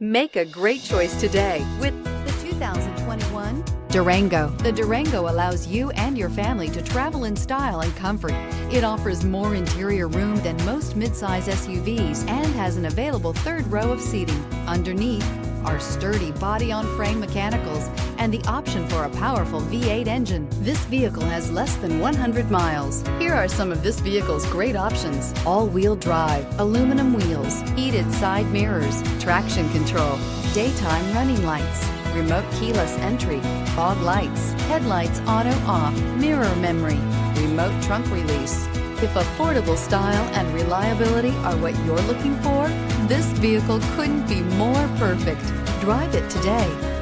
Make a great choice today with the 2021 Durango. The Durango allows you and your family to travel in style and comfort. It offers more interior room than most midsize SUVs and has an available third row of seating. Underneath are sturdy body-on-frame mechanicals and the option for a powerful V8 engine. This vehicle has less than 100 miles. Here are some of this vehicle's great options: all-wheel drive, aluminum wheels, heated side mirrors, traction control, daytime running lights, remote keyless entry, fog lights, headlights auto-off, mirror memory, remote trunk release. If affordable style and reliability are what you're looking for, this vehicle couldn't be more perfect. Drive it today.